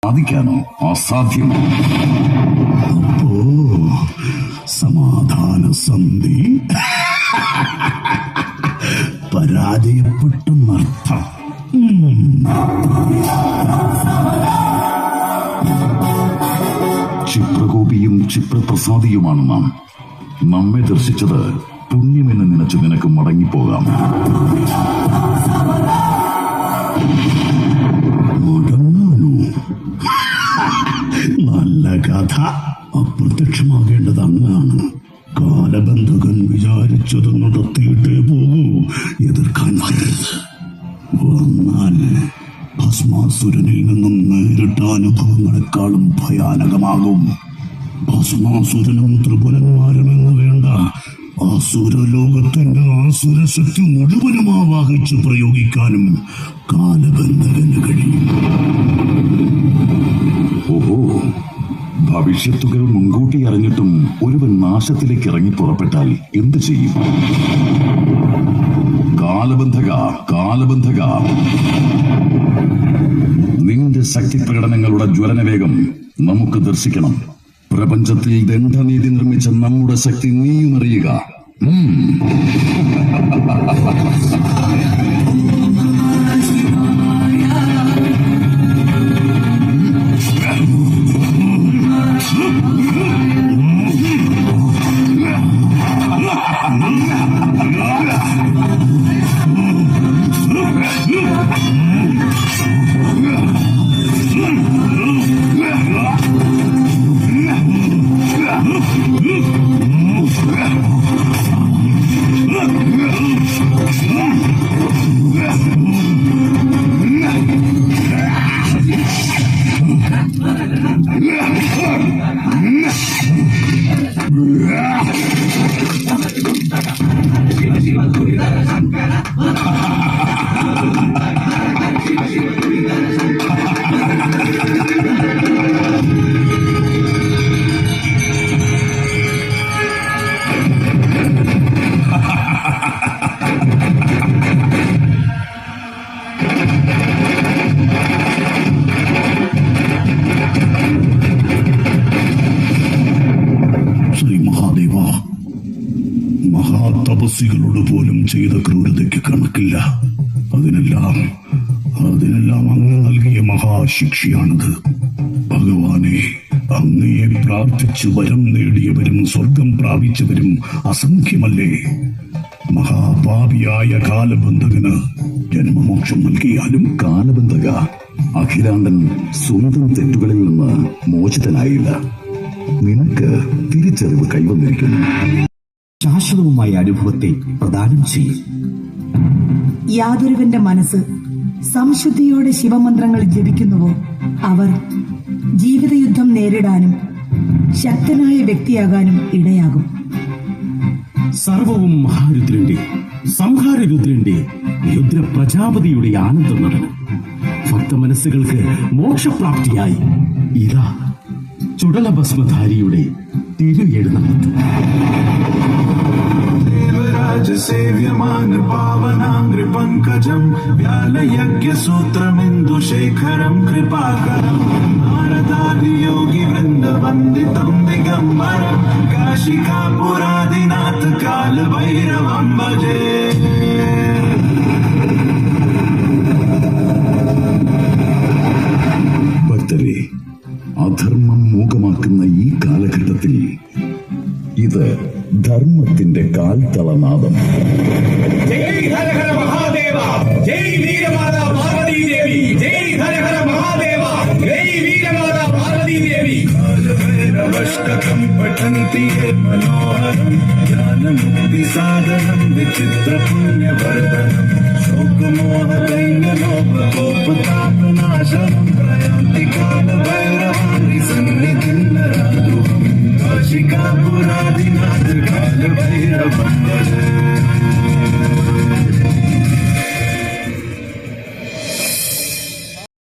സാധിക്കാനോ? അസാധ്യമോ? അപ്പോ സമാധാന സന്ധി പരാജയപ്പെട്ടെന്നർത്ഥം. ക്ഷിപ്രകോപിയും ക്ഷിപ്രപ്രസാദിയുമാണ് നാം. നമ്മെ ദർശിച്ചത് പുണ്യമെന്ന് നിനച്ചു നിനക്ക് മടങ്ങിപ്പോകാം. മടങ്ങാനോ? നല്ല കഥ. അപ്രത്യക്ഷമാകേണ്ടത് അങ്ങാണ്. കാലബന്ധകൻ വിചാരിച്ചത് നടത്തിയിട്ടേ പോകൂ. എതിർക്കാൻ വരരുത്. വന്നാൽ ഭസ്മാസുരനിൽ നിന്നും നേരിട്ട അനുഭവങ്ങളെക്കാളും ഭയാനകമാകും. ഭസ്മാസുരനും ത്രിപുരന്മാരുമെന്ന് വേണ്ട, അസുരലോകത്തിന്റെ ആസുരശക്തി മുഴുവനും ആവാഹിച്ച് പ്രയോഗിക്കാനും കാലബന്ധകന് കഴിയും. ഓഹോ, ഭവിഷ്യത്തുകൾ മുൻകൂട്ടി അറിഞ്ഞിട്ടും ഒരുവൻ നാശത്തിലേക്ക് ഇറങ്ങി പുറപ്പെട്ടാൽ എന്തു ചെയ്യും? കാലബന്ധക, നിന്റെ ശക്തി പ്രകടനങ്ങളുടെ ജ്വലനവേഗം നമുക്ക് ദർശിക്കണം. പ്രപഞ്ചത്തിൽ ദണ്ഡനീതി നിർമ്മിച്ച നമ്മുടെ ശക്തി നീയും അറിയുക. മഹാതപസ്സികളോട് പോലും ചെയ്ത ക്രൂരതയ്ക്ക് കണക്കില്ല. അതിനെല്ലാം അങ്ങ് നൽകിയ മഹാശിക്ഷയാണത്. ഭഗവാനെ, അങ്ങയെ പ്രാർത്ഥിച്ചു വരം നേടിയവരും സ്വർഗം പ്രാപിച്ചവരും അസംഖ്യമല്ലേ. മഹാപാപിയായ കാലബന്ധകന് ജന്മമോക്ഷം നൽകിയാലും കാലബന്ധക, അഖിലാണ്ടൻ സ്വന്തം തെറ്റുകളിൽ നിന്ന് മോചിതനായില്ല. നിനക്ക് തിരിച്ചറിവ് കൈവന്നിരിക്കുന്നു. ശാശ്വതവുമായ അനുഭവത്തെ പ്രദാനം ചെയ്യും. യാതൊരുവന്റെ മനസ്സ് സംശുദ്ധിയോടെ ശിവമന്ത്രങ്ങൾ ജപിക്കുന്നുവോ അവർ ജീവിതയുദ്ധം നേരിടാനും ശക്തനായ വ്യക്തിയാകാനും ഇടയാകും. സർവവും മഹാരുദ്രന്റെ, സംഹാരരുദ്രന്റെ, രുദ്ര പ്രജാപതിയുടെ ആനന്ദ നടനം ഭക്തമനസ്സുകൾക്ക് മോക്ഷപ്രാപ്തിയായി ഇതാ ചുടലഭസ്മധാരിയുടെ തിരുയെഴുന്നള്ളത്ത്. सेव्यमान पावनांग्रि पंकजं व्यालयज्ञ सूत्रमिन्दुशेखरं कृपाकरं नारदादि योगी वृंद वन्दितं दिगंबरं काशिकापुरादिनाथ काल भैरवं भजे. ഭക്തരെ, അധർമ്മം മൂകമാക്കുന്ന ഈ കാലഘട്ടത്തിൽ ഇത് ധർമ്മത്തിന്റെ കാൽത്തളനാദം. ജയ് ഹര ഹര മഹാദേവ, ജയ് വീരമാതാ പാർവതി ദേവി, ജയ് ഹര ഹര മഹാദേവ, ജയ് വീരമാതാ പാർവതി ദേവി. കാലഭൈരവഷ്ടകം പഠന്തി മനോഹരം ജ്ഞാനമുക്തി സാധനം വിചിത്ര പുണ്യവർദ്ധനം ശോകമോഹകൈന്യലോകോപതാപനാശനം പ്രയാന്തി കാലഭൈരവാണി സന്നിധിന്നരാധുഹം കാശികാപുരാദിനാഥ കാലഭൈരവം ഭജേ.